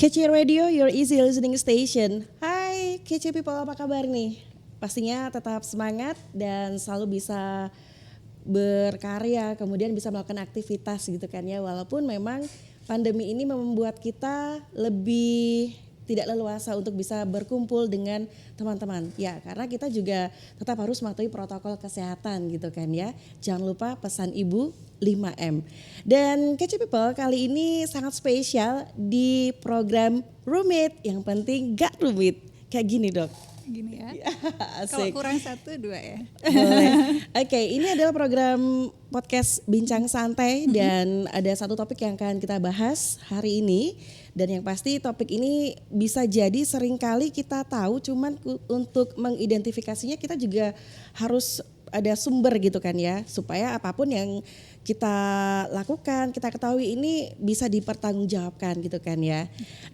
Kece Radio, your easy listening station. Hai Kece people, apa kabar nih? Pastinya tetap semangat dan selalu bisa berkarya, kemudian bisa melakukan aktivitas gitu kan ya. Walaupun memang pandemi ini membuat kita lebih tidak leluasa untuk bisa berkumpul dengan teman-teman. Ya, karena kita juga tetap harus mematuhi protokol kesehatan gitu kan ya. Jangan lupa pesan ibu 5M. Dan Kece People kali ini sangat spesial di program Rumit. Yang penting gak rumit. Kayak gini Dok. Gini ya. Asik. Kalau kurang 1, 2 ya. Boleh. Oke, ini adalah program podcast Bincang Santai dan ada satu topik yang akan kita bahas hari ini. Dan yang pasti topik ini bisa jadi seringkali kita tahu, cuman untuk mengidentifikasinya kita juga harus ada sumber gitu kan ya, supaya apapun yang kita lakukan, kita ketahui ini bisa dipertanggungjawabkan gitu kan ya.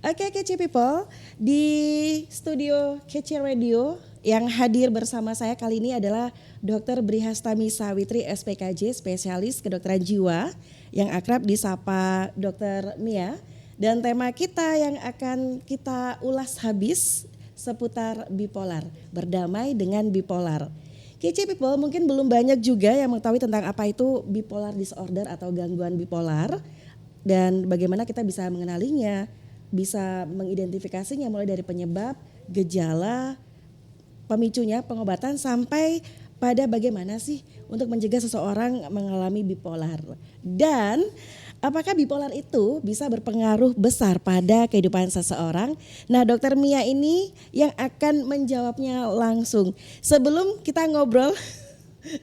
Oke Kece People, di studio Kece Radio yang hadir bersama saya kali ini adalah Dr. Brihastami Sawitri SPKJ, spesialis kedokteran jiwa yang akrab disapa Dr. Mia. Dan tema kita yang akan kita ulas habis seputar bipolar, berdamai dengan bipolar. Kece People mungkin belum banyak juga yang mengetahui tentang apa itu bipolar disorder atau gangguan bipolar dan bagaimana kita bisa mengenalinya, bisa mengidentifikasinya mulai dari penyebab, gejala, pemicunya, pengobatan sampai pada bagaimana sih untuk mencegah seseorang mengalami bipolar. Dan apakah bipolar itu bisa berpengaruh besar pada kehidupan seseorang? Nah, Dokter Mia ini yang akan menjawabnya langsung. Sebelum kita ngobrol,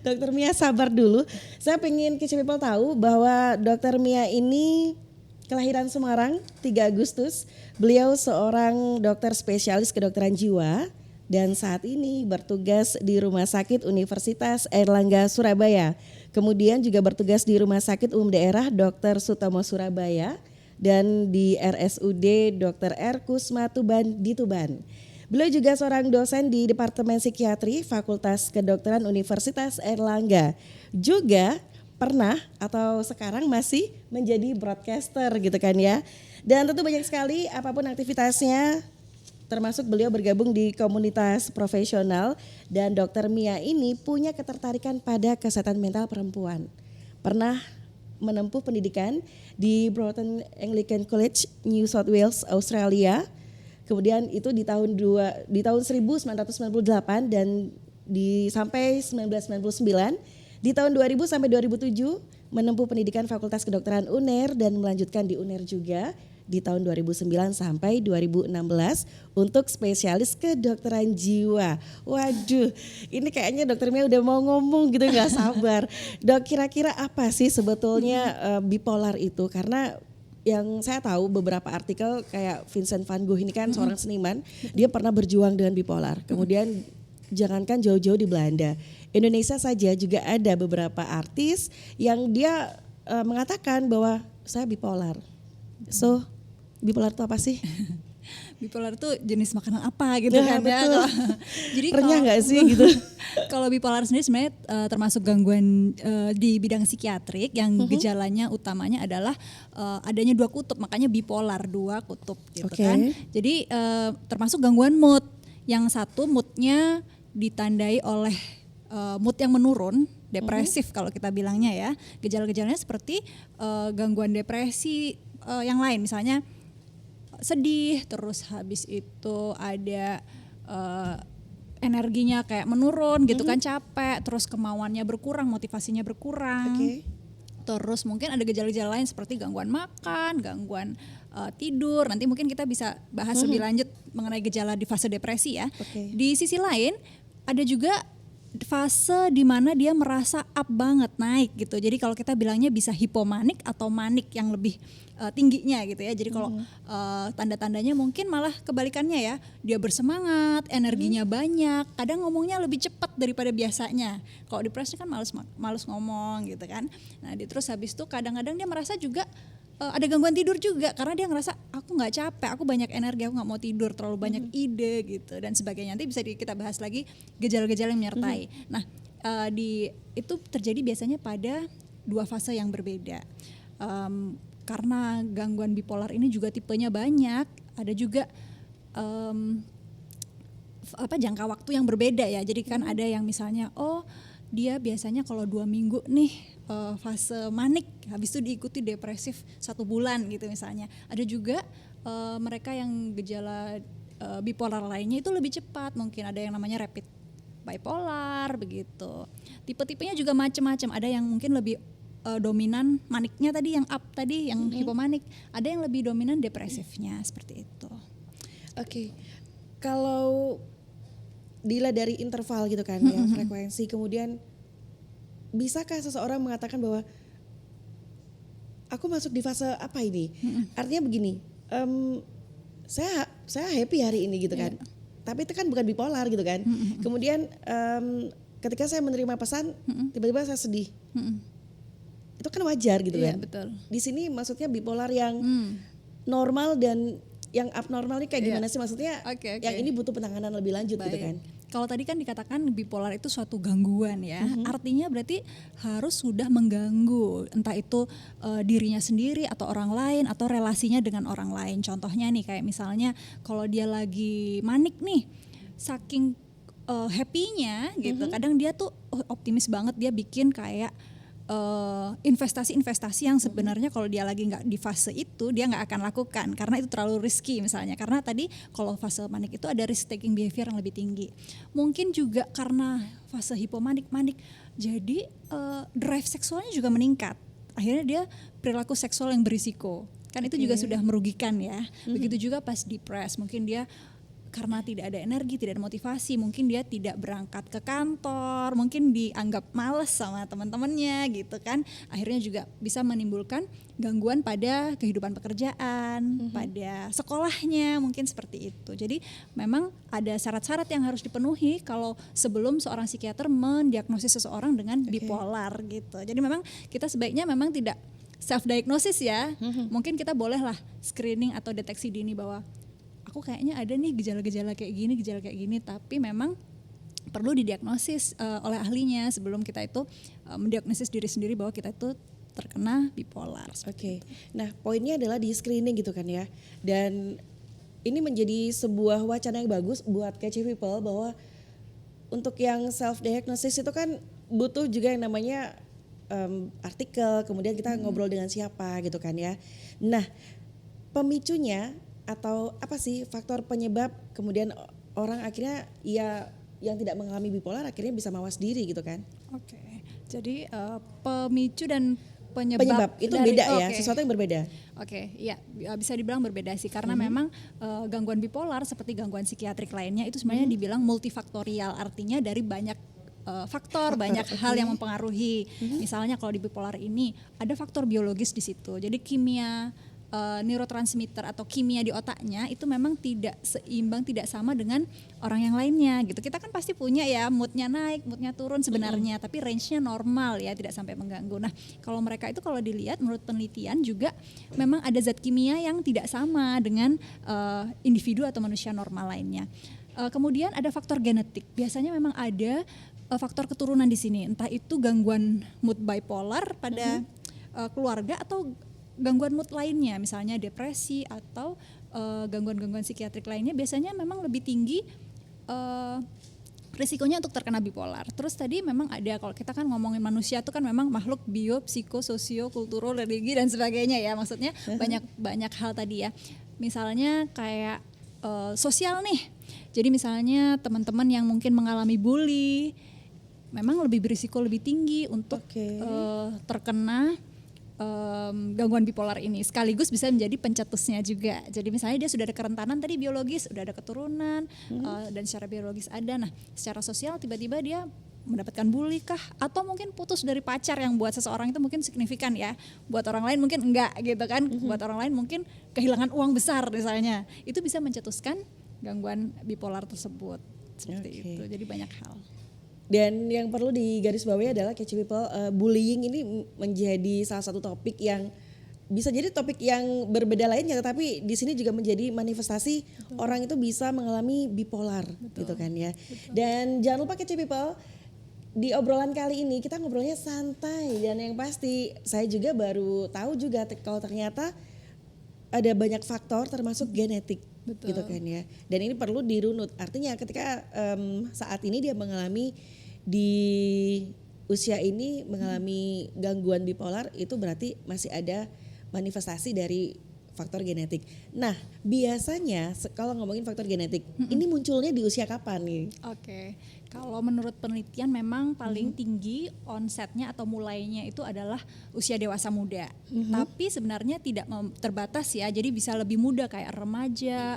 Dokter Mia sabar dulu. Saya pengen Kece People tahu bahwa Dokter Mia ini kelahiran Semarang 3 Agustus. Beliau seorang dokter spesialis kedokteran jiwa dan saat ini bertugas di Rumah Sakit Universitas Airlangga Surabaya. Kemudian juga bertugas di Rumah Sakit Umum Daerah Dr. Sutomo Surabaya dan di RSUD Dr. R. Kusma Tuban di Tuban. Beliau juga seorang dosen di Departemen Psikiatri Fakultas Kedokteran Universitas Airlangga. Juga pernah atau sekarang masih menjadi broadcaster gitu kan ya. Dan tentu banyak sekali apapun aktivitasnya, termasuk beliau bergabung di komunitas profesional dan Dr. Mia ini punya ketertarikan pada kesehatan mental perempuan. Pernah menempuh pendidikan di Broughton Anglican College, New South Wales, Australia. Kemudian itu di tahun 1998 dan sampai 1999. Di tahun 2000 sampai 2007 menempuh pendidikan Fakultas Kedokteran UNER dan melanjutkan di UNER juga di tahun 2009 sampai 2016 untuk spesialis kedokteran jiwa. Waduh, ini kayaknya Dokter Mia udah mau ngomong gitu, nggak sabar. Dok, kira-kira apa sih sebetulnya bipolar itu? Karena yang saya tahu beberapa artikel kayak Vincent van Gogh ini kan seorang seniman, dia pernah berjuang dengan bipolar. Kemudian jangankan jauh-jauh di Belanda, Indonesia saja juga ada beberapa artis yang dia mengatakan bahwa saya bipolar. So, bipolar itu apa sih? Bipolar itu jenis makanan apa gitu kan ya. Jadi renyah nggak sih gitu? Kalau bipolar sendiri sebenarnya termasuk gangguan di bidang psikiatrik yang gejalanya utamanya adalah adanya 2 kutub, makanya bipolar 2 kutub gitu kan. Jadi termasuk gangguan mood. Yang satu moodnya ditandai oleh mood yang menurun, depresif kalau kita bilangnya ya. Gejala-gejalanya seperti gangguan depresi yang lain, misalnya sedih, terus habis itu ada energinya kayak menurun gitu kan, capek, terus kemauannya berkurang, motivasinya berkurang. Terus mungkin ada gejala-gejala lain seperti gangguan makan, gangguan tidur. Nanti mungkin kita bisa bahas lebih lanjut mengenai gejala di fase depresi ya. Di sisi lain ada juga fase di mana dia merasa up banget, naik gitu. Jadi kalau kita bilangnya bisa hipomanik atau manik yang lebih tingginya gitu ya. Jadi kalau tanda-tandanya mungkin malah kebalikannya ya. Dia bersemangat, energinya banyak, kadang ngomongnya lebih cepat daripada biasanya. Kalau depresi kan malas ngomong gitu kan. Nah, terus habis itu kadang-kadang dia merasa juga ada gangguan tidur juga karena dia ngerasa aku nggak capek, aku banyak energi, aku nggak mau tidur, terlalu banyak ide gitu dan sebagainya. Nanti bisa kita bahas lagi gejala-gejala yang menyertai. Nah, itu terjadi biasanya pada 2 fase yang berbeda. karena gangguan bipolar ini juga tipenya banyak, ada juga jangka waktu yang berbeda ya. Jadi kan ada yang misalnya dia biasanya kalau 2 minggu nih fase manik, habis itu diikuti depresif 1 bulan gitu misalnya. Ada juga mereka yang gejala bipolar lainnya itu lebih cepat, mungkin ada yang namanya rapid bipolar begitu. Tipe-tipenya juga macam-macam, ada yang mungkin lebih dominan maniknya tadi, yang up tadi, yang hipomanik, ada yang lebih dominan depresifnya, seperti itu. Oke. Kalau dilihat dari interval gitu kan ya, frekuensi, kemudian bisakah seseorang mengatakan bahwa aku masuk di fase apa ini? Artinya begini, saya happy hari ini gitu kan, tapi itu kan bukan bipolar gitu kan. Kemudian ketika saya menerima pesan, tiba-tiba saya sedih, itu kan wajar gitu kan. Betul. Di sini maksudnya bipolar yang normal dan yang abnormal ini kayak gimana sih maksudnya? Yang ini butuh penanganan lebih lanjut gitu kan. Kalau tadi kan dikatakan bipolar itu suatu gangguan ya, artinya berarti harus sudah mengganggu, entah itu dirinya sendiri atau orang lain atau relasinya dengan orang lain. Contohnya nih kayak misalnya kalau dia lagi manik nih, saking happy-nya gitu, kadang dia tuh optimis banget, dia bikin kayak investasi-investasi yang sebenarnya kalau dia lagi nggak di fase itu dia nggak akan lakukan karena itu terlalu risky misalnya, karena tadi kalau fase manik itu ada risk taking behavior yang lebih tinggi. Mungkin juga karena fase hipomanik jadi drive seksualnya juga meningkat, akhirnya dia perilaku seksual yang berisiko, kan itu juga sudah merugikan ya. Begitu juga pas depres, mungkin dia karena tidak ada energi, tidak ada motivasi, mungkin dia tidak berangkat ke kantor, mungkin dianggap malas sama teman-temannya gitu kan. Akhirnya juga bisa menimbulkan gangguan pada kehidupan pekerjaan, pada sekolahnya, mungkin seperti itu. Jadi memang ada syarat-syarat yang harus dipenuhi kalau sebelum seorang psikiater mendiagnosis seseorang dengan bipolar gitu. Jadi memang kita sebaiknya memang tidak self-diagnosis ya. Mungkin kita bolehlah screening atau deteksi dini bahwa aku kayaknya ada nih gejala-gejala kayak gini, tapi memang perlu didiagnosis oleh ahlinya sebelum kita itu mendiagnosis diri sendiri bahwa kita itu terkena bipolar. Oke. Nah, poinnya adalah di screening gitu kan ya. Dan ini menjadi sebuah wacana yang bagus buat catchy people bahwa untuk yang self diagnosis itu kan butuh juga yang namanya artikel, kemudian kita ngobrol dengan siapa gitu kan ya. Nah, pemicunya atau apa sih faktor penyebab kemudian orang akhirnya ya yang tidak mengalami bipolar akhirnya bisa mawas diri gitu kan? Oke. Jadi pemicu dan penyebab itu dari, beda ya, sesuatu yang berbeda. Iya, bisa dibilang berbeda sih karena memang gangguan bipolar seperti gangguan psikiatrik lainnya itu sebenarnya dibilang multifaktorial, artinya dari banyak faktor, banyak hal yang mempengaruhi. Misalnya kalau di bipolar ini ada faktor biologis di situ. Jadi kimia neurotransmitter atau kimia di otaknya itu memang tidak seimbang, tidak sama dengan orang yang lainnya gitu. Kita kan pasti punya ya moodnya naik, moodnya turun sebenarnya, tapi range-nya normal ya, tidak sampai mengganggu. Nah, kalau mereka itu kalau dilihat menurut penelitian juga memang ada zat kimia yang tidak sama dengan individu atau manusia normal lainnya. Kemudian ada faktor genetik. Biasanya memang ada faktor keturunan di sini, entah itu gangguan mood bipolar pada keluarga atau gangguan mood lainnya, misalnya depresi atau gangguan-gangguan psikiatrik lainnya, biasanya memang lebih tinggi risikonya untuk terkena bipolar. Terus tadi memang ada, kalau kita kan ngomongin manusia itu kan memang makhluk bio, psiko, sosio, kultural, religi dan sebagainya ya, maksudnya banyak hal tadi ya. Misalnya kayak sosial nih, jadi misalnya teman-teman yang mungkin mengalami bully, memang lebih berisiko lebih tinggi untuk terkena gangguan bipolar ini, sekaligus bisa menjadi pencetusnya juga. Jadi misalnya dia sudah ada kerentanan tadi biologis, sudah ada keturunan dan secara biologis ada. Nah, secara sosial tiba-tiba dia mendapatkan bully kah, atau mungkin putus dari pacar yang buat seseorang itu mungkin signifikan ya, buat orang lain mungkin enggak gitu kan. Buat orang lain mungkin kehilangan uang besar misalnya, itu bisa mencetuskan gangguan bipolar tersebut. Seperti itu. Jadi banyak hal. Dan yang perlu digarisbawahi adalah catchy people, bullying ini menjadi salah satu topik yang bisa jadi topik yang berbeda lainnya, tetapi di sini juga menjadi manifestasi orang itu bisa mengalami bipolar gitu kan ya. Dan jangan lupa catchy people, di obrolan kali ini kita ngobrolnya santai dan yang pasti saya juga baru tahu juga kalau ternyata ada banyak faktor termasuk genetik. Betul. Gitu kan ya. Dan ini perlu dirunut. Artinya ketika saat ini dia mengalami di usia ini mengalami gangguan bipolar, itu berarti masih ada manifestasi dari faktor genetik. Nah, biasanya kalau ngomongin faktor genetik, ini munculnya di usia kapan nih? Oke, kalau menurut penelitian memang paling tinggi onsetnya atau mulainya itu adalah usia dewasa muda. Tapi sebenarnya tidak terbatas ya, jadi bisa lebih muda kayak remaja.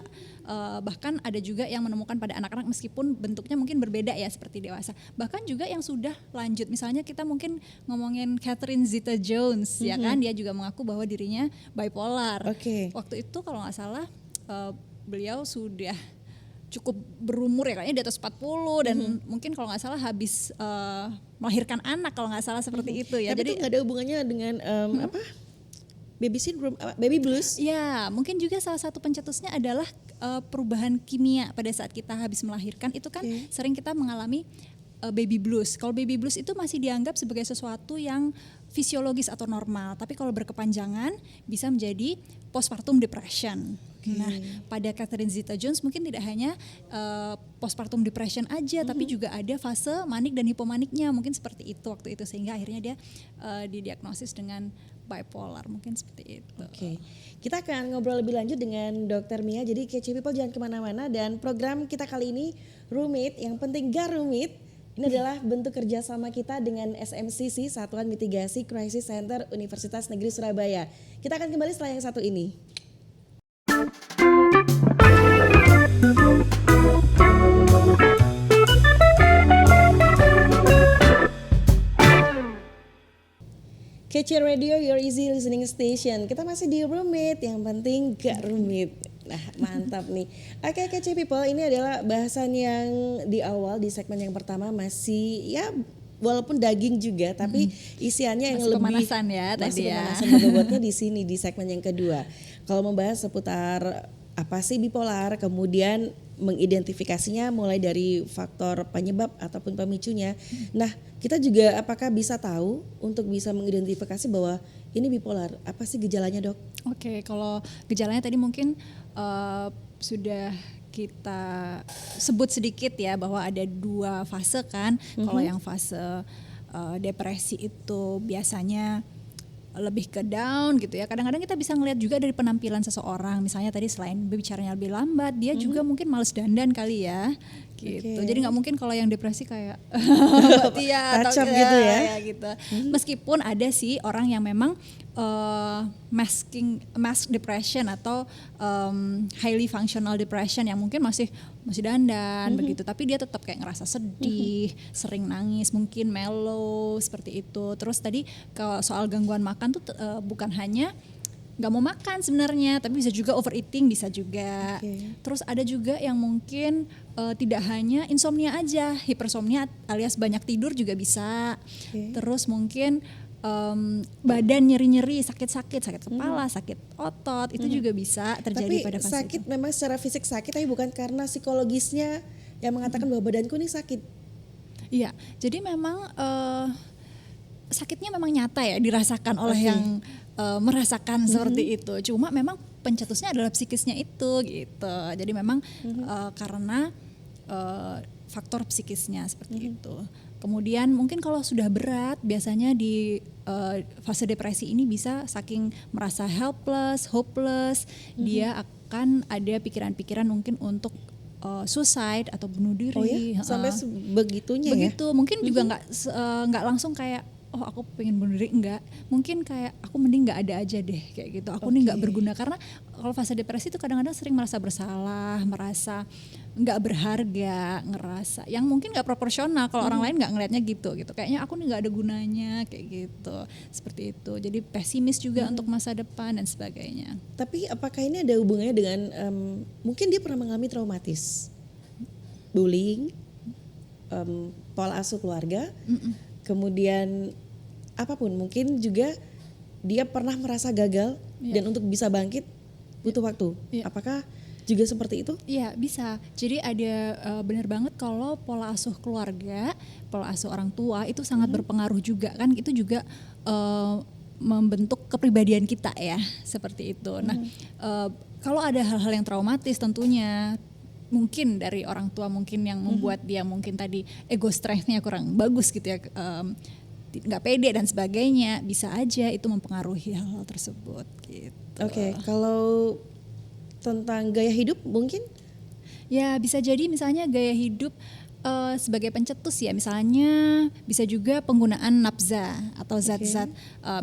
Bahkan ada juga yang menemukan pada anak-anak meskipun bentuknya mungkin berbeda ya seperti dewasa. Bahkan juga yang sudah lanjut, misalnya kita mungkin ngomongin Catherine Zeta-Jones ya kan, dia juga mengaku bahwa dirinya bipolar. Waktu itu kalau nggak salah beliau sudah cukup berumur ya, kayaknya di atas 40 dan mungkin kalau nggak salah habis melahirkan anak kalau nggak salah seperti itu ya. Tapi Jadi itu nggak ada hubungannya dengan baby syndrome, baby blues? Ya, mungkin juga salah satu pencetusnya adalah perubahan kimia pada saat kita habis melahirkan itu kan sering kita mengalami baby blues. Kalau baby blues itu masih dianggap sebagai sesuatu yang fisiologis atau normal, tapi kalau berkepanjangan bisa menjadi postpartum depression. Nah, pada Catherine Zeta-Jones mungkin tidak hanya postpartum depression aja, tapi juga ada fase manik dan hipomaniknya, mungkin seperti itu waktu itu sehingga akhirnya dia didiagnosis dengan bipolar, mungkin seperti itu. Kita akan ngobrol lebih lanjut dengan Dr. Mia. Jadi Kece People jangan kemana-mana, dan program kita kali ini Rumit, yang penting gak rumit. Ini adalah bentuk kerjasama kita dengan SMCC, Satuan Mitigasi Crisis Center Universitas Negeri Surabaya. Kita akan kembali setelah yang satu ini. Kece Radio, your easy listening station. Kita masih di Rumit, yang penting gak rumit. Nah, mantap nih. Oke, Kece People, ini adalah bahasan yang di awal di segmen yang pertama masih ya walaupun daging juga, tapi isiannya yang masih lebih pemanasan ya tadi ya. Pemanasan bobotnya di sini di segmen yang kedua. Kalau membahas seputar apa sih bipolar, kemudian mengidentifikasinya mulai dari faktor penyebab ataupun pemicunya. Nah, kita juga apakah bisa tahu untuk bisa mengidentifikasi bahwa ini bipolar, apa sih gejalanya, Dok? Oke, kalau gejalanya tadi mungkin sudah kita sebut sedikit ya bahwa ada 2 fase kan. Kalau yang fase depresi itu biasanya lebih ke down gitu ya. Kadang-kadang kita bisa ngelihat juga dari penampilan seseorang. Misalnya tadi selain bicaranya lebih lambat, dia juga mungkin males dandan kali ya. Gitu. Jadi nggak mungkin kalau yang depresi kayak Tacap gitu ya. Gitu. Meskipun ada sih orang yang memang mask depression atau highly functional depression yang mungkin masih dandan begitu, tapi dia tetap kayak ngerasa sedih, sering nangis, mungkin mellow seperti itu. Terus tadi kalau soal gangguan makan tuh bukan hanya nggak mau makan sebenarnya, tapi bisa juga overeating, bisa juga. Terus ada juga yang mungkin tidak hanya insomnia aja, hipersomnia alias banyak tidur juga bisa. Terus mungkin badan nyeri-nyeri, sakit kepala, sakit otot, itu juga bisa terjadi tapi pada fase sakit itu. Memang secara fisik sakit, tapi bukan karena psikologisnya yang mengatakan bahwa badanku ini sakit. Iya, jadi memang sakitnya memang nyata ya, dirasakan oleh yang merasakan seperti itu. Cuma memang pencetusnya adalah psikisnya itu gitu. Jadi memang karena faktor psikisnya seperti itu. Kemudian mungkin kalau sudah berat, biasanya di fase depresi ini bisa saking merasa helpless, hopeless, dia akan ada pikiran-pikiran mungkin untuk suicide atau bunuh diri. Sampai begitunya ya? Begitu, mungkin juga nggak langsung kayak oh aku pengen bunuh diri, enggak. Mungkin kayak aku mending nggak ada aja deh kayak gitu. Aku nih nggak berguna, karena kalau fase depresi itu kadang-kadang sering merasa bersalah, merasa nggak berharga, ngerasa yang mungkin nggak proporsional kalau orang lain nggak ngelihatnya gitu. Kayaknya aku nih nggak ada gunanya kayak gitu, seperti itu. Jadi pesimis juga untuk masa depan dan sebagainya. Tapi apakah ini ada hubungannya dengan mungkin dia pernah mengalami traumatis, bullying, pola asuh keluarga, kemudian apapun, mungkin juga dia pernah merasa gagal dan untuk bisa bangkit butuh waktu. Apakah juga seperti itu? Iya bisa. Jadi ada benar banget kalau pola asuh keluarga, pola asuh orang tua itu sangat berpengaruh juga kan. Itu juga membentuk kepribadian kita ya seperti itu. Nah kalau ada hal-hal yang traumatis tentunya mungkin dari orang tua mungkin yang membuat dia mungkin tadi ego strength-nya kurang bagus gitu ya. Nggak pede dan sebagainya, bisa aja itu mempengaruhi hal-hal tersebut gitu. Oke, kalau tentang gaya hidup mungkin? Ya bisa jadi misalnya gaya hidup sebagai pencetus ya, misalnya bisa juga penggunaan nafza atau zat-zat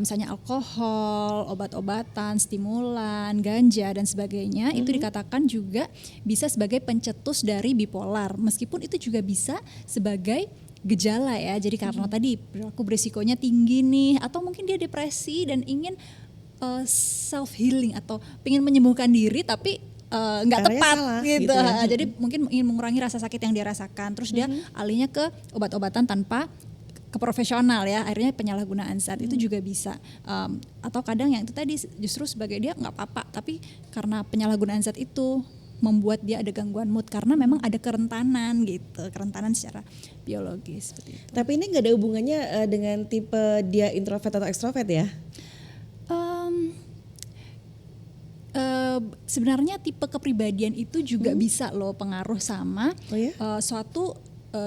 misalnya alkohol, obat-obatan, stimulan, ganja dan sebagainya, itu dikatakan juga bisa sebagai pencetus dari bipolar, meskipun itu juga bisa sebagai gejala ya. Jadi karena tadi perilaku berisikonya tinggi nih, atau mungkin dia depresi dan ingin self healing atau ingin menyembuhkan diri tapi nggak tepat salah, gitu. gitu ya. Jadi mungkin ingin mengurangi rasa sakit yang dia rasakan, terus dia alihnya ke obat-obatan tanpa ke profesional ya, akhirnya penyalahgunaan zat itu juga bisa. Atau kadang yang itu tadi justru sebagai dia nggak apa-apa, tapi karena penyalahgunaan zat itu membuat dia ada gangguan mood karena memang ada kerentanan gitu, kerentanan secara biologis seperti itu. Tapi ini nggak ada hubungannya dengan tipe dia introvert atau ekstrovert ya? Sebenarnya tipe kepribadian itu juga bisa loh pengaruh sama suatu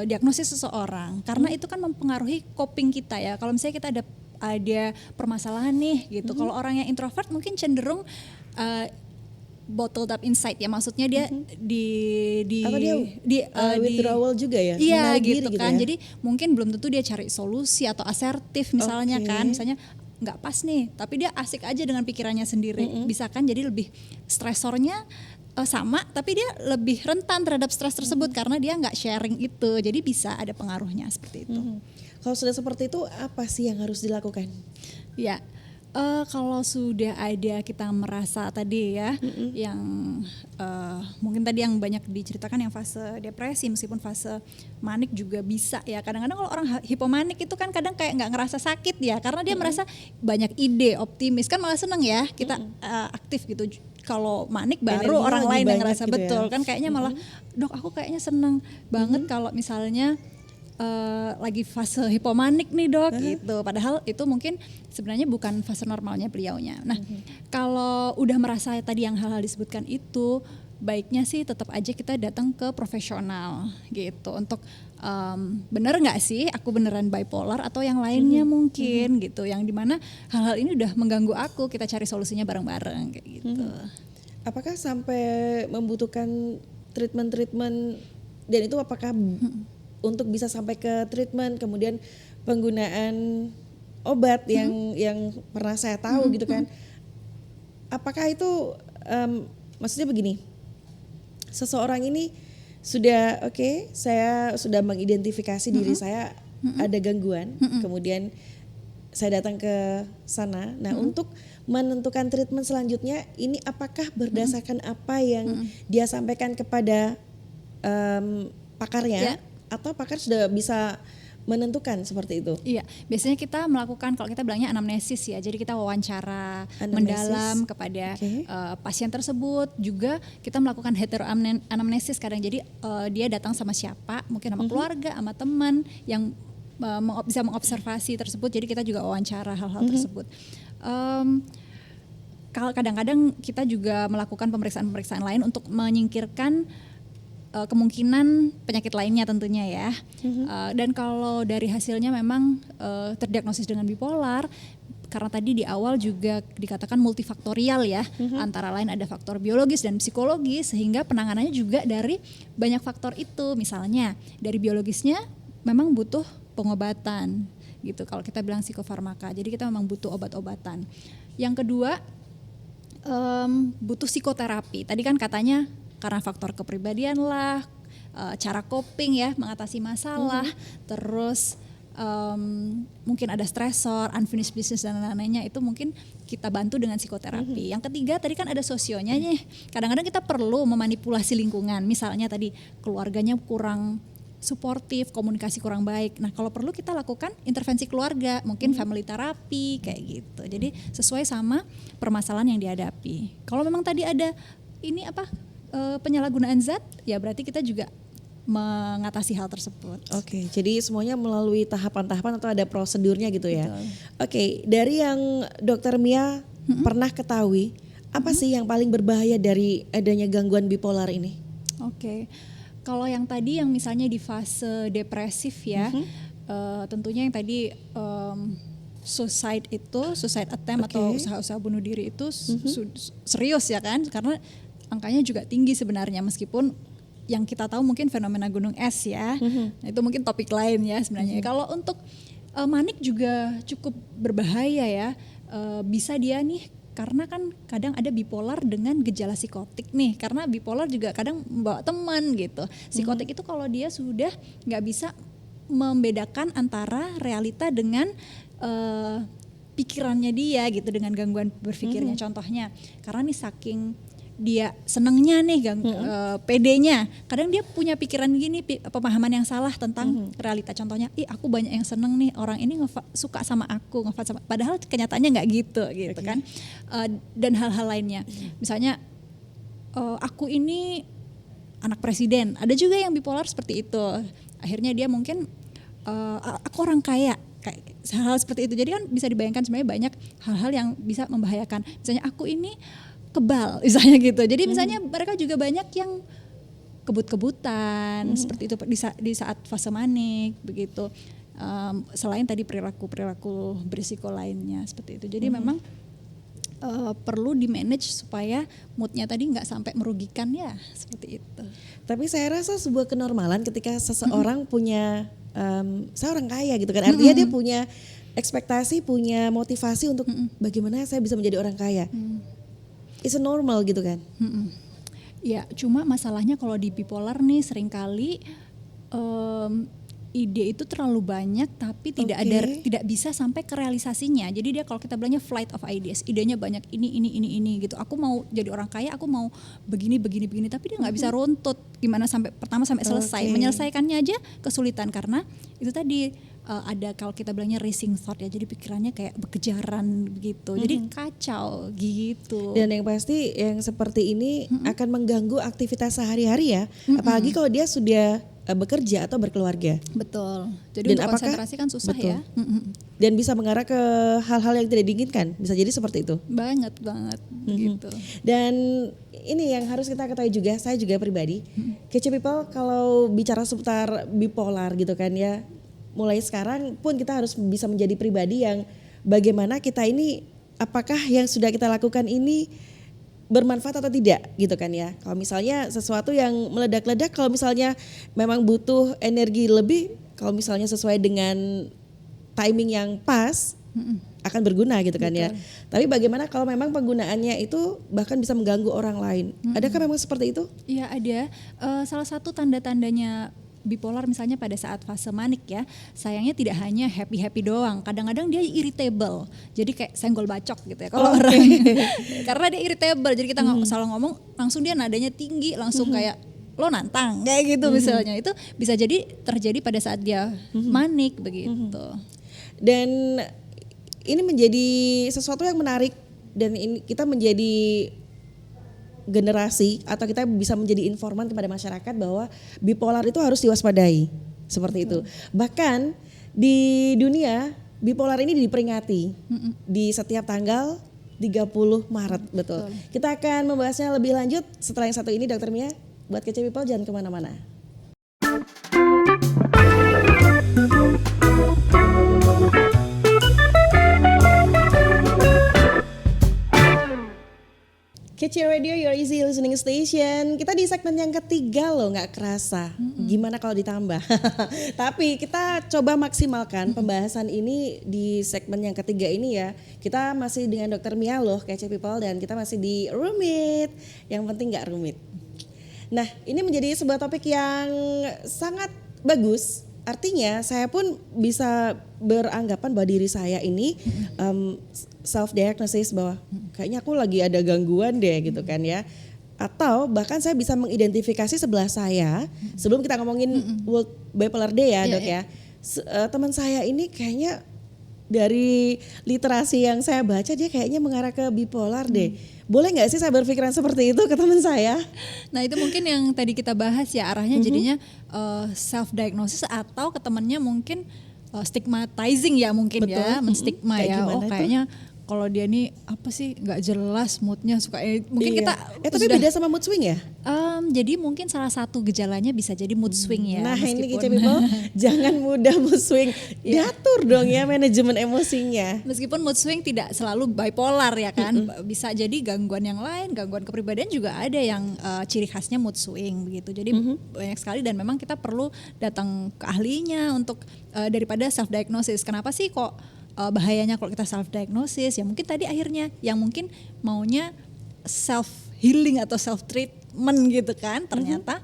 diagnosis seseorang, karena itu kan mempengaruhi coping kita ya. Kalau misalnya kita ada permasalahan nih gitu, kalau orang yang introvert mungkin cenderung bottled up inside ya, maksudnya dia withdrawal juga ya? Iya Menarik gitu diri kan, gitu ya? jadi mungkin belum tentu dia cari solusi atau asertif misalnya kan, misalnya nggak pas nih, tapi dia asik aja dengan pikirannya sendiri, bisa kan jadi lebih stresornya sama, tapi dia lebih rentan terhadap stres tersebut karena dia nggak sharing itu, jadi bisa ada pengaruhnya seperti itu. Kalau sudah seperti itu apa sih yang harus dilakukan? Ya, kalau sudah ada kita merasa tadi ya, yang mungkin tadi yang banyak diceritakan yang fase depresi, meskipun fase manik juga bisa ya. Kadang-kadang kalau orang hipomanik itu kan kadang kayak nggak ngerasa sakit ya, karena dia merasa banyak ide, optimis, kan malah seneng ya kita aktif gitu. Kalau manik baru Energinya orang lebih lain yang banyak ngerasa gitu ya. betul kan, kayaknya malah dok aku kayaknya seneng banget kalau misalnya lagi fase hipomanik nih dok gitu, padahal itu mungkin sebenarnya bukan fase normalnya beliaunya. Nah kalau udah merasa tadi yang hal-hal disebutkan itu, baiknya sih tetap aja kita datang ke profesional gitu untuk bener nggak sih aku beneran bipolar atau yang lainnya mungkin gitu, yang dimana hal-hal ini udah mengganggu aku, kita cari solusinya bareng-bareng kayak gitu. Apakah sampai membutuhkan treatment dan itu apakah untuk bisa sampai ke treatment kemudian penggunaan obat yang pernah saya tahu gitu kan, apakah itu maksudnya begini, seseorang ini sudah saya sudah mengidentifikasi diri saya ada gangguan, kemudian saya datang ke sana. Nah untuk menentukan treatment selanjutnya ini apakah berdasarkan apa yang dia sampaikan kepada pakarnya, atau pakar sudah bisa menentukan seperti itu? Iya, biasanya kita melakukan, kalau kita bilangnya anamnesis ya, jadi kita wawancara mendalam kepada pasien tersebut. Juga kita melakukan heteroanamnesis kadang, jadi dia datang sama siapa, mungkin sama keluarga, sama teman yang bisa mengobservasi tersebut, jadi kita juga wawancara hal-hal tersebut. Kadang-kadang kita juga melakukan pemeriksaan-pemeriksaan lain untuk menyingkirkan kemungkinan penyakit lainnya tentunya ya. Dan kalau dari hasilnya memang terdiagnosis dengan bipolar, karena tadi di awal juga dikatakan multifaktorial ya, antara lain ada faktor biologis dan psikologis, sehingga penanganannya juga dari banyak faktor itu. Misalnya dari biologisnya memang butuh pengobatan gitu, kalau kita bilang psikofarmaka, jadi kita memang butuh obat-obatan. Yang kedua butuh psikoterapi, tadi kan katanya karena faktor kepribadian lah, cara coping ya, mengatasi masalah, terus mungkin ada stresor, unfinished business dan lain-lainnya, itu mungkin kita bantu dengan psikoterapi. Yang ketiga tadi kan ada sosionya nih, kadang-kadang kita perlu memanipulasi lingkungan, misalnya tadi keluarganya kurang suportif, komunikasi kurang baik. Nah kalau perlu kita lakukan intervensi keluarga, mungkin family therapy kayak gitu. Jadi sesuai sama permasalahan yang dihadapi. Kalau memang tadi ada ini penyalahgunaan zat, ya berarti kita juga mengatasi hal tersebut. Oke, jadi semuanya melalui tahapan-tahapan atau ada prosedurnya gitu ya. Betul. Oke, dari yang Dokter Mia pernah ketahui, apa sih yang paling berbahaya dari adanya gangguan bipolar ini? Oke, kalau yang tadi yang misalnya di fase depresif ya, tentunya yang tadi suicide attempt atau usaha-usaha bunuh diri itu serius ya kan, karena angkanya juga tinggi sebenarnya meskipun yang kita tahu mungkin fenomena gunung es ya, nah, itu mungkin topik lain ya sebenarnya. Kalau untuk manik juga cukup berbahaya ya, bisa dia nih karena kan kadang ada bipolar dengan gejala psikotik nih, karena bipolar juga kadang membawa teman gitu. Psikotik itu kalau dia sudah nggak bisa membedakan antara realita dengan pikirannya dia gitu, dengan gangguan berpikirnya. Contohnya karena nih saking dia senengnya nih PD-nya, kadang dia punya pikiran gini, pemahaman yang salah tentang realita. Contohnya, aku banyak yang seneng nih, orang ini suka sama aku, padahal kenyataannya nggak gitu kan. Dan hal-hal lainnya, misalnya aku ini anak presiden, ada juga yang bipolar seperti itu. Akhirnya dia mungkin aku orang kaya, kayak hal seperti itu. Jadi kan bisa dibayangkan sebenarnya banyak hal-hal yang bisa membahayakan. Misalnya aku ini kebal misalnya gitu. Jadi misalnya mereka juga banyak yang kebut-kebutan seperti itu di saat fase manik begitu. Selain tadi perilaku berisiko lainnya seperti itu. Jadi memang perlu di manage supaya moodnya tadi nggak sampai merugikan ya, seperti itu. Tapi saya rasa sebuah kenormalan ketika seseorang punya saya orang kaya gitu kan. Artinya dia punya ekspektasi, punya motivasi untuk bagaimana saya bisa menjadi orang kaya. It's normal gitu kan. Ya, cuma masalahnya kalau di bipolar nih seringkali ide itu terlalu banyak tapi tidak bisa sampai ke realisasinya. Jadi dia kalau kita bilangnya flight of ideas, idenya banyak ini gitu. Aku mau jadi orang kaya, aku mau begini tapi dia nggak bisa runtut gimana sampai pertama sampai selesai. Menyelesaikannya aja kesulitan karena itu tadi ada kalau kita bilangnya racing thought ya, jadi pikirannya kayak berkejaran begitu, jadi kacau gitu. Dan yang pasti yang seperti ini akan mengganggu aktivitas sehari-hari ya, apalagi kalau dia sudah bekerja atau berkeluarga. Betul. Jadi dan untuk konsentrasi kan susah ya. Dan bisa mengarah ke hal-hal yang tidak diinginkan, bisa jadi seperti itu. Banget gitu. Dan ini yang harus kita ketahui juga, saya juga pribadi, Kece People kalau bicara seputar bipolar gitu kan ya, mulai sekarang pun kita harus bisa menjadi pribadi yang bagaimana kita ini, apakah yang sudah kita lakukan ini bermanfaat atau tidak gitu kan ya. Kalau misalnya sesuatu yang meledak-ledak, kalau misalnya memang butuh energi lebih, kalau misalnya sesuai dengan timing yang pas, akan berguna gitu kan. Betul. Ya. Tapi bagaimana kalau memang penggunaannya itu bahkan bisa mengganggu orang lain? Adakah memang seperti itu? Iya ada. Salah satu tanda-tandanya bipolar misalnya pada saat fase manik ya, sayangnya tidak hanya happy doang, kadang-kadang dia irritable, jadi kayak senggol bacok gitu ya kalau orang karena dia irritable, jadi kita salah ngomong langsung dia nadanya tinggi, langsung kayak lo nantang kayak gitu misalnya. Itu bisa jadi terjadi pada saat dia manik begitu. Dan ini menjadi sesuatu yang menarik, dan ini kita menjadi generasi atau kita bisa menjadi informan kepada masyarakat bahwa bipolar itu harus diwaspadai seperti itu. Bahkan di dunia bipolar ini diperingati di setiap tanggal 30 Maret, betul. Kita akan membahasnya lebih lanjut setelah yang satu ini, Dokter Mia. Buat Kece People jangan kemana-mana. Kece Radio, your easy listening station. Kita di segmen yang ketiga loh, gak kerasa. Gimana kalau ditambah? Tapi kita coba maksimalkan pembahasan ini di segmen yang ketiga ini ya. Kita masih dengan Dokter Mia loh, Kece People, dan kita masih di rumit. Yang penting gak rumit. Nah, ini menjadi sebuah topik yang sangat bagus. Artinya saya pun bisa beranggapan bahwa diri saya ini self-diagnosis bahwa kayaknya aku lagi ada gangguan deh gitu kan ya. Atau bahkan saya bisa mengidentifikasi sebelah saya, sebelum kita ngomongin World Bipolar Day ya dok ya. Teman saya ini kayaknya dari literasi yang saya baca dia kayaknya mengarah ke bipolar deh. Boleh nggak sih saya berpikiran seperti itu ke teman saya? Nah itu mungkin yang tadi kita bahas ya, arahnya jadinya self diagnosis atau ke temannya mungkin stigmatizing ya mungkin. Betul. Ya, menstigma ya. Oh kayaknya kalau dia nih apa sih nggak jelas moodnya suka mungkin kita tapi beda sama mood swing ya? Jadi mungkin salah satu gejalanya bisa jadi mood swing ya. Nah ini Kice People jangan mudah mood swing, diatur dong ya manajemen emosinya. Meskipun mood swing tidak selalu bipolar ya kan, bisa jadi gangguan yang lain, gangguan kepribadian juga ada yang ciri khasnya mood swing begitu. Jadi banyak sekali dan memang kita perlu datang ke ahlinya untuk daripada self diagnosis. Kenapa sih kok bahayanya kalau kita self diagnosis? Ya mungkin tadi akhirnya yang mungkin maunya self healing atau self treatment gitu kan, ternyata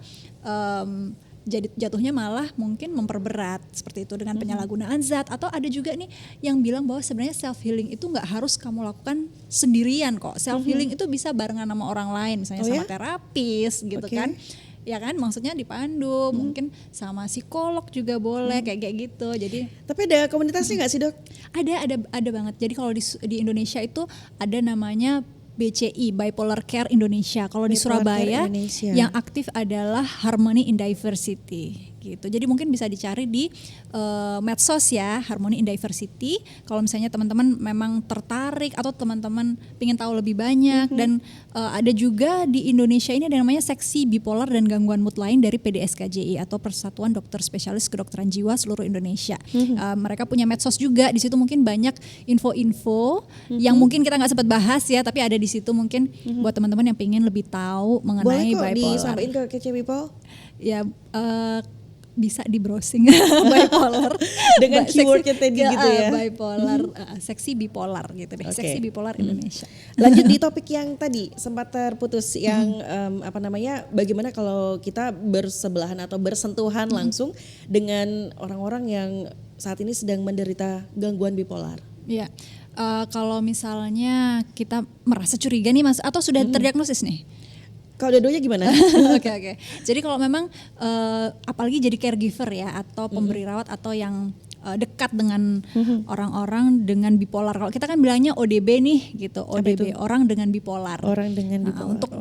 jadi jatuhnya malah mungkin memperberat seperti itu dengan penyalahgunaan zat. Atau ada juga nih yang bilang bahwa sebenarnya self healing itu nggak harus kamu lakukan sendirian kok. Self healing itu bisa barengan sama orang lain, misalnya sama terapis gitu kan. Ya kan, maksudnya dipandu, mungkin sama psikolog juga boleh kayak gitu. Jadi tapi ada komunitasnya nggak sih dok? Ada banget. Jadi kalau di Indonesia itu ada namanya BCI, Bipolar Care Indonesia. Kalau di Surabaya yang aktif adalah Harmony in Diversity gitu. Jadi mungkin bisa dicari di medsos ya, Harmony in Diversity. Kalau misalnya teman-teman memang tertarik atau teman-teman ingin tahu lebih banyak. Dan ada juga di Indonesia ini ada namanya Seksi Bipolar dan Gangguan Mood Lain dari PDSKJI atau Persatuan Dokter Spesialis Kedokteran Jiwa seluruh Indonesia. Mereka punya medsos juga, di situ mungkin banyak info-info yang mungkin kita nggak sempat bahas ya, tapi ada di situ mungkin buat teman-teman yang pengen lebih tahu mengenai bipolar. Boleh kok disampaikan ke Kice People? Ya bisa di browsing bipolar dengan keywordnya tadi gitu ya, bipolar, seksi bipolar gitu deh, seksi bipolar Indonesia. Lanjut di topik yang tadi sempat terputus yang bagaimana kalau kita bersebelahan atau bersentuhan langsung dengan orang-orang yang saat ini sedang menderita gangguan bipolar. Iya, kalau misalnya kita merasa curiga nih mas, atau sudah terdiagnosis nih? Kalau dua-duanya gimana? Oke. Jadi kalau memang apalagi jadi caregiver ya atau pemberi rawat atau yang dekat dengan orang-orang dengan bipolar. Kalau kita kan bilangnya ODB nih gitu, ODB orang dengan bipolar. Orang dengan bipolar. Untuk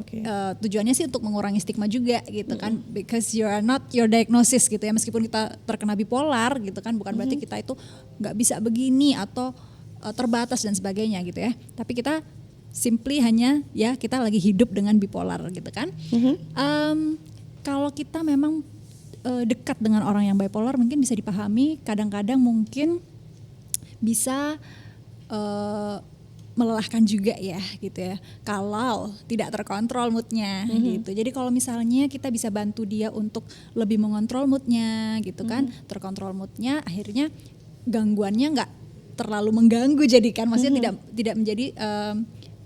tujuannya sih untuk mengurangi stigma juga gitu kan, because you are not your diagnosis gitu ya. Meskipun kita terkena bipolar gitu kan, bukan berarti kita itu nggak bisa begini atau terbatas dan sebagainya gitu ya. Tapi kita simply hanya ya kita lagi hidup dengan bipolar gitu kan. Kalau kita memang dekat dengan orang yang bipolar mungkin bisa dipahami, kadang-kadang mungkin bisa melelahkan juga ya gitu ya kalau tidak terkontrol moodnya gitu. Jadi kalau misalnya kita bisa bantu dia untuk lebih mengontrol moodnya gitu kan, terkontrol moodnya, akhirnya gangguannya nggak terlalu mengganggu, jadi kan maksudnya tidak menjadi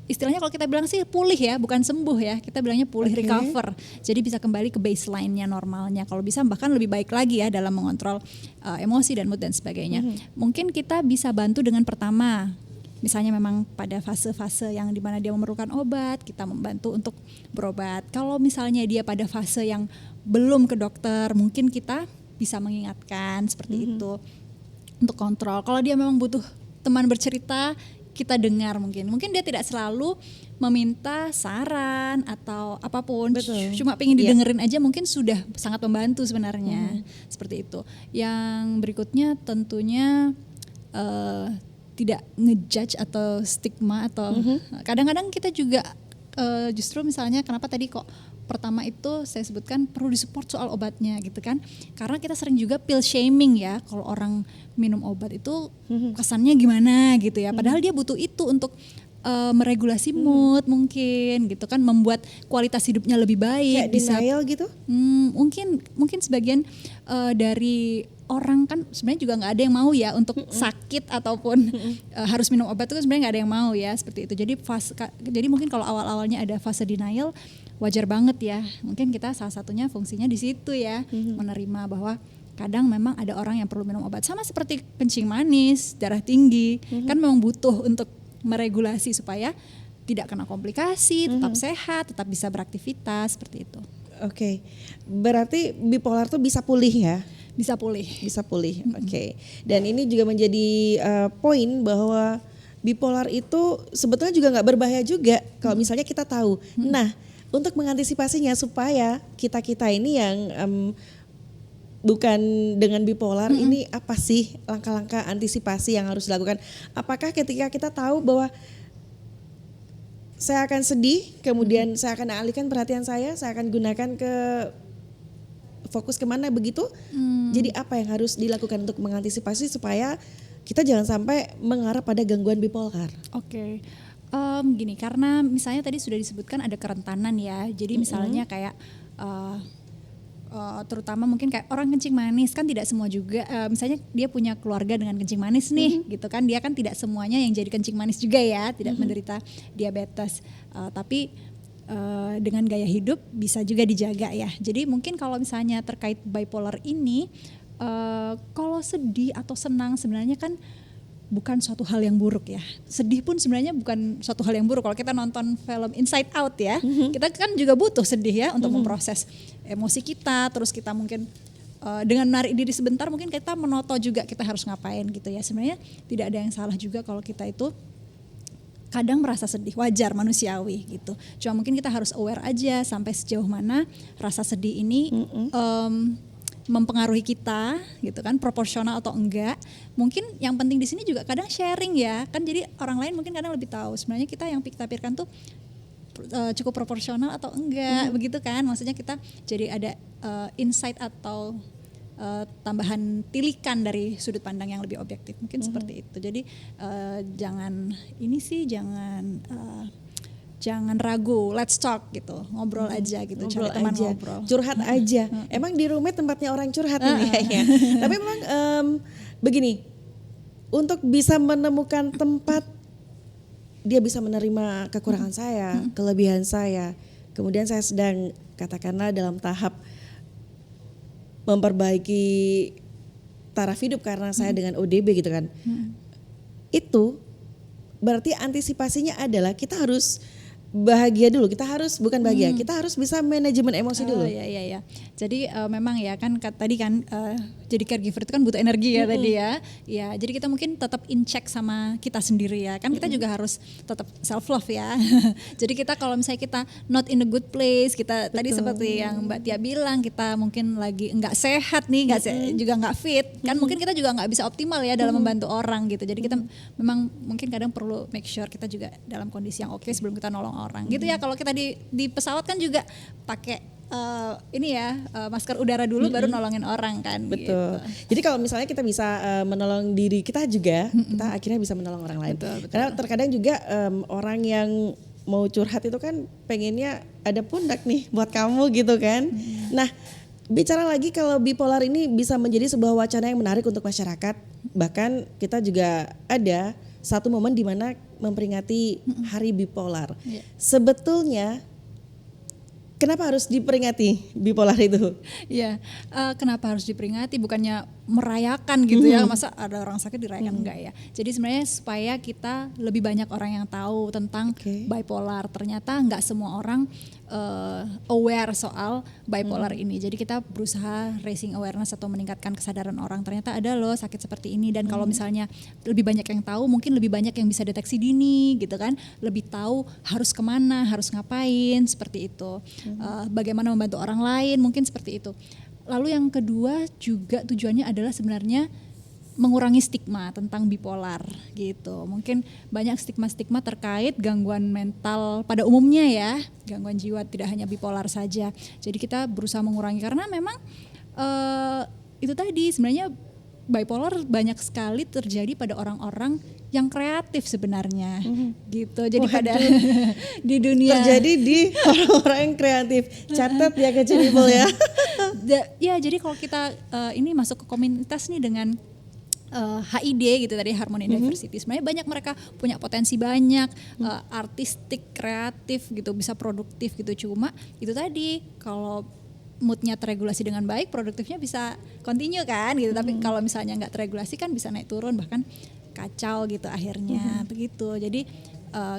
istilahnya kalau kita bilang sih pulih ya, bukan sembuh ya, kita bilangnya pulih, recover. Jadi bisa kembali ke baseline-nya normalnya. Kalau bisa bahkan lebih baik lagi ya dalam mengontrol emosi dan mood dan sebagainya. Mungkin kita bisa bantu dengan pertama, misalnya memang pada fase-fase yang dimana dia memerlukan obat, kita membantu untuk berobat. Kalau misalnya dia pada fase yang belum ke dokter, mungkin kita bisa mengingatkan seperti itu untuk kontrol. Kalau dia memang butuh teman bercerita, kita dengar, mungkin dia tidak selalu meminta saran atau apapun. Betul. Cuma pengen didengerin aja mungkin sudah sangat membantu sebenarnya. Seperti itu. Yang berikutnya tentunya tidak ngejudge atau stigma atau kadang-kadang kita juga justru misalnya kenapa tadi kok pertama itu saya sebutkan perlu disupport soal obatnya gitu kan, karena kita sering juga pill shaming ya, kalau orang minum obat itu kesannya gimana gitu ya, padahal dia butuh itu untuk meregulasi mood mungkin gitu kan, membuat kualitas hidupnya lebih baik. Kayak denial gitu? Mungkin sebagian dari orang kan sebenarnya juga nggak ada yang mau ya untuk sakit ataupun harus minum obat itu sebenarnya nggak ada yang mau ya seperti itu. Jadi mungkin kalau awal-awalnya ada fase denial, wajar banget ya. Mungkin kita salah satunya fungsinya di situ ya, menerima bahwa kadang memang ada orang yang perlu minum obat. Sama seperti kencing manis, darah tinggi, kan memang butuh untuk meregulasi supaya tidak kena komplikasi, tetap sehat, tetap bisa beraktivitas seperti itu. Oke, berarti bipolar tuh bisa pulih ya? bisa pulih. Bisa pulih. Oke. Dan ini juga menjadi poin bahwa bipolar itu sebetulnya juga nggak berbahaya juga kalau misalnya kita tahu. Nah, untuk mengantisipasinya supaya kita ini yang bukan dengan bipolar, ini apa sih langkah-langkah antisipasi yang harus dilakukan? Apakah ketika kita tahu bahwa saya akan sedih, kemudian saya akan alihkan perhatian saya akan gunakan ke fokus kemana begitu? Jadi apa yang harus dilakukan untuk mengantisipasi supaya kita jangan sampai mengarah pada gangguan bipolar? Oke. Gini, karena misalnya tadi sudah disebutkan ada kerentanan ya. Jadi misalnya kayak terutama mungkin kayak orang kencing manis kan tidak semua juga, misalnya dia punya keluarga dengan kencing manis nih gitu kan, dia kan tidak semuanya yang jadi kencing manis juga ya, tidak menderita diabetes, tapi dengan gaya hidup bisa juga dijaga ya. Jadi mungkin kalau misalnya terkait bipolar ini, kalau sedih atau senang sebenarnya kan bukan suatu hal yang buruk ya. Sedih pun sebenarnya bukan suatu hal yang buruk. Kalau kita nonton film Inside Out ya, kita kan juga butuh sedih ya untuk memproses emosi kita. Terus kita mungkin dengan menarik diri sebentar mungkin kita menoto juga kita harus ngapain gitu ya. Sebenarnya tidak ada yang salah juga kalau kita itu kadang merasa sedih, wajar, manusiawi gitu. Cuma mungkin kita harus aware aja sampai sejauh mana rasa sedih ini mempengaruhi kita gitu kan, proporsional atau enggak. Mungkin yang penting di sini juga kadang sharing ya kan, jadi orang lain mungkin kadang lebih tahu sebenarnya kita yang kita pikirkan tuh cukup proporsional atau enggak begitu kan, maksudnya kita jadi ada insight atau tambahan tilikan dari sudut pandang yang lebih objektif mungkin seperti itu. Jadi jangan ragu, let's talk gitu, ngobrol aja gitu, cari teman ngobrol, curhat aja. Emang di roommate tempatnya orang curhat nih kayaknya. Tapi memang begini, untuk bisa menemukan tempat dia bisa menerima kekurangan saya, kelebihan saya, kemudian saya sedang katakanlah dalam tahap memperbaiki taraf hidup karena saya dengan ODB gitu kan. Itu berarti antisipasinya adalah kita harus bahagia dulu, kita harus bukan bahagia, kita harus bisa manajemen emosi dulu. Iya. Jadi memang ya kan tadi kan jadi caregiver itu kan butuh energi ya tadi ya. Ya, jadi kita mungkin tetap in check sama kita sendiri ya. Kan kita juga harus tetap self love ya. Jadi kita kalau misalnya kita not in a good place, kita tadi seperti yang Mbak Tia bilang, kita mungkin lagi enggak sehat nih, juga enggak fit. Kan mungkin kita juga enggak bisa optimal ya dalam membantu orang gitu. Jadi kita memang mungkin kadang perlu make sure kita juga dalam kondisi yang oke sebelum kita nolong orang gitu ya. Kalau kita di pesawat kan juga pakai masker udara dulu baru nolongin orang kan. Betul. Gitu. Jadi kalau misalnya kita bisa menolong diri kita juga, kita akhirnya bisa menolong orang lain. Betul. Karena terkadang juga orang yang mau curhat itu kan pengennya ada pundak nih buat kamu gitu kan. Nah, bicara lagi kalau bipolar ini bisa menjadi sebuah wacana yang menarik untuk masyarakat. Bahkan kita juga ada satu momen di mana memperingati Hari Bipolar. Sebetulnya kenapa harus diperingati bipolar itu? Iya, kenapa harus diperingati? Bukannya merayakan gitu ya, masa ada orang sakit dirayakan enggak ya? Jadi sebenarnya supaya kita lebih banyak orang yang tahu tentang bipolar. Ternyata enggak semua orang aware soal bipolar ini. Jadi kita berusaha raising awareness atau meningkatkan kesadaran orang. Ternyata ada loh sakit seperti ini, dan kalau misalnya lebih banyak yang tahu, mungkin lebih banyak yang bisa deteksi dini gitu kan. Lebih tahu harus kemana, harus ngapain, seperti itu. Bagaimana membantu orang lain, mungkin seperti itu. Lalu yang kedua juga tujuannya adalah sebenarnya mengurangi stigma tentang bipolar gitu. Mungkin banyak stigma-stigma terkait gangguan mental pada umumnya ya, gangguan jiwa, tidak hanya bipolar saja. Jadi kita berusaha mengurangi karena memang itu tadi sebenarnya bipolar banyak sekali terjadi pada orang-orang yang kreatif sebenarnya gitu. Jadi pada di dunia terjadi di orang-orang yang kreatif. Catat ya Kecil People ya. Ya, jadi kalau kita ini masuk ke komunitas nih dengan HID gitu tadi, Harmony Diversity, sebenarnya banyak mereka punya potensi banyak, artistik, kreatif gitu, bisa produktif gitu. Cuma itu tadi kalau moodnya terregulasi dengan baik, produktifnya bisa continue kan gitu. Tapi kalau misalnya nggak terregulasi kan bisa naik turun, bahkan kacau gitu akhirnya begitu. Jadi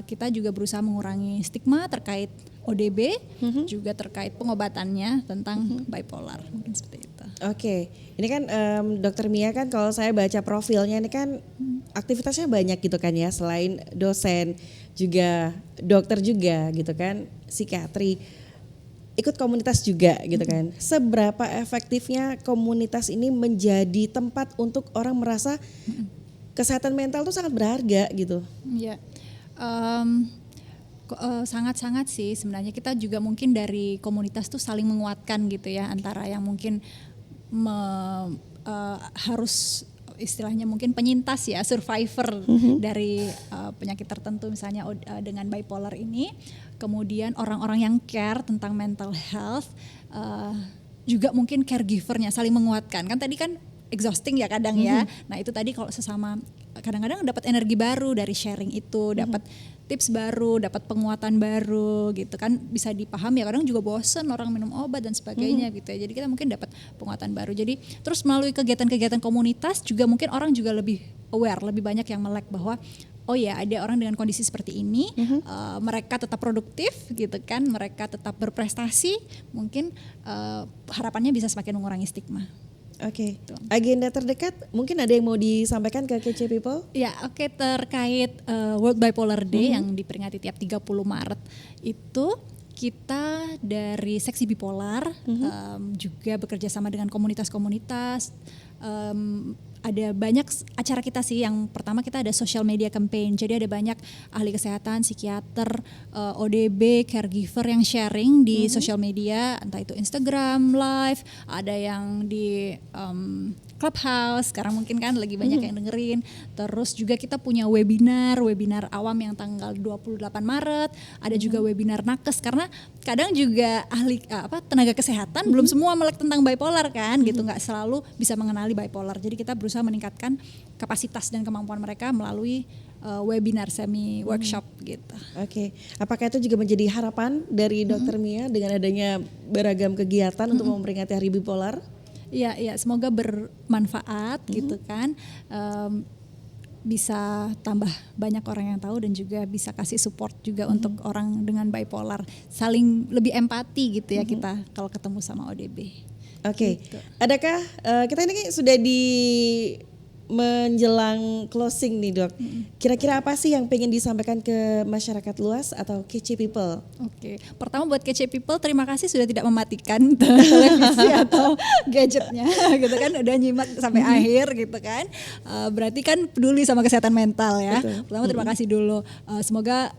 kita juga berusaha mengurangi stigma terkait ODB, juga terkait pengobatannya tentang bipolar, mungkin seperti itu. Oke, ini kan Dokter Mia kan kalau saya baca profilnya ini kan aktivitasnya banyak gitu kan ya, selain dosen juga dokter juga gitu kan, psikiatri, ikut komunitas juga gitu kan. Seberapa efektifnya komunitas ini menjadi tempat untuk orang merasa kesehatan mental tuh sangat berharga gitu? Iya. Sangat-sangat sih sebenarnya, kita juga mungkin dari komunitas tuh saling menguatkan gitu ya, antara yang mungkin harus istilahnya mungkin penyintas ya, survivor dari penyakit tertentu misalnya dengan bipolar ini, kemudian orang-orang yang care tentang mental health, juga mungkin caregivernya saling menguatkan. Kan tadi kan exhausting ya kadang ya. Nah itu tadi kalau sesama kadang-kadang dapat energi baru dari sharing itu, dapat tips baru, dapat penguatan baru gitu kan, bisa dipahami ya, kadang juga bosen orang minum obat dan sebagainya gitu ya. Jadi kita mungkin dapat penguatan baru. Jadi terus melalui kegiatan-kegiatan komunitas juga mungkin orang juga lebih aware, lebih banyak yang melek bahwa oh ya ada orang dengan kondisi seperti ini, mereka tetap produktif gitu kan, mereka tetap berprestasi, mungkin harapannya bisa semakin mengurangi stigma. Oke. Agenda terdekat mungkin ada yang mau disampaikan ke Kece People? Ya, oke, terkait World Bipolar Day yang diperingati tiap 30 Maret itu, kita dari Seksi Bipolar juga bekerja sama dengan komunitas-komunitas. Ada banyak acara kita sih. Yang pertama kita ada social media campaign. Jadi ada banyak ahli kesehatan, psikiater, ODB, caregiver yang sharing di social media, entah itu Instagram Live, ada yang di Clubhouse, sekarang mungkin kan lagi banyak yang dengerin. Terus juga kita punya webinar awam yang tanggal 28 Maret, ada juga webinar nakes, karena kadang juga ahli tenaga kesehatan belum semua melek tentang bipolar kan gitu, nggak selalu bisa mengenali bipolar. Jadi kita berusaha meningkatkan kapasitas dan kemampuan mereka melalui webinar semi workshop gitu. Oke. Apakah itu juga menjadi harapan dari Dokter Mia dengan adanya beragam kegiatan untuk memperingati Hari Bipolar? Iya, semoga bermanfaat gitu kan, bisa tambah banyak orang yang tahu dan juga bisa kasih support juga untuk orang dengan bipolar, saling lebih empati gitu ya kita kalau ketemu sama ODB. Oke. Gitu. Adakah kita ini sudah di menjelang closing nih Dok, kira-kira apa sih yang pengen disampaikan ke masyarakat luas atau Kece People? Oke, pertama buat Kece People, terima kasih sudah tidak mematikan televisi atau gadgetnya gitu kan, udah nyimak sampai akhir gitu kan, berarti kan peduli sama kesehatan mental ya. Betul. Pertama terima kasih dulu, semoga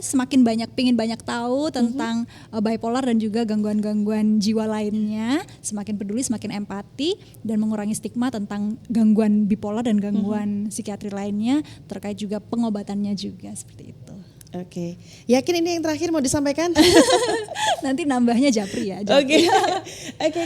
semakin pingin banyak tahu tentang bipolar dan juga gangguan-gangguan jiwa lainnya, semakin peduli, semakin empati, dan mengurangi stigma tentang gangguan bipolar dan gangguan psikiatri lainnya, terkait juga pengobatannya juga, seperti itu. Oke, yakin ini yang terakhir mau disampaikan? Nanti nambahnya Japri ya. Oke,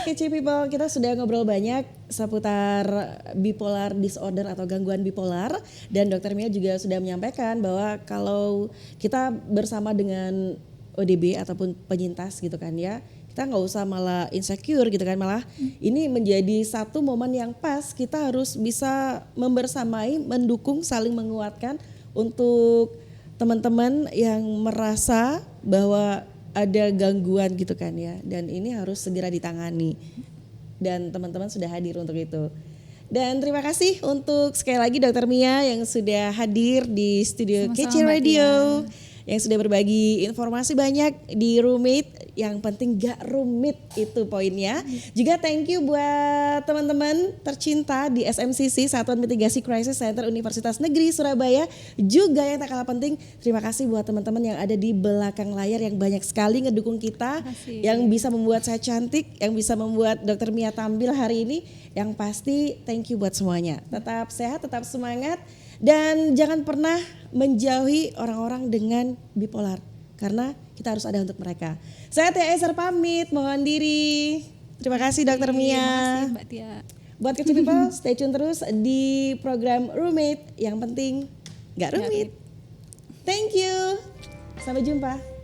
Kece People, kita sudah ngobrol banyak seputar bipolar disorder atau gangguan bipolar, dan Dokter Mia juga sudah menyampaikan bahwa kalau kita bersama dengan ODB ataupun penyintas gitu kan ya, kita nggak usah malah insecure gitu kan, malah ini menjadi satu momen yang pas, kita harus bisa membersamai, mendukung, saling menguatkan untuk teman-teman yang merasa bahwa ada gangguan gitu kan ya, dan ini harus segera ditangani, dan teman-teman sudah hadir untuk itu. Dan terima kasih untuk sekali lagi Dokter Mia yang sudah hadir di studio Kece Radio, yang sudah berbagi informasi banyak di Roommate. Yang penting gak rumit, itu poinnya. Juga thank you buat teman-teman tercinta di SMCC, Satuan Mitigasi Crisis Center Universitas Negeri Surabaya. Juga yang tak kalah penting, terima kasih buat teman-teman yang ada di belakang layar yang banyak sekali ngedukung kita, yang bisa membuat saya cantik, yang bisa membuat Dokter Mia tampil hari ini. Yang pasti thank you buat semuanya. Tetap sehat, tetap semangat, dan jangan pernah menjauhi orang-orang dengan bipolar, karena kita harus ada untuk mereka. Saya Tia Eser pamit, mohon diri. Terima kasih Dokter Mia. Terima kasih Mbak Tia. Buat Kece People, stay tune terus di program Roommate. Yang penting gak rumit. Thank you. Sampai jumpa.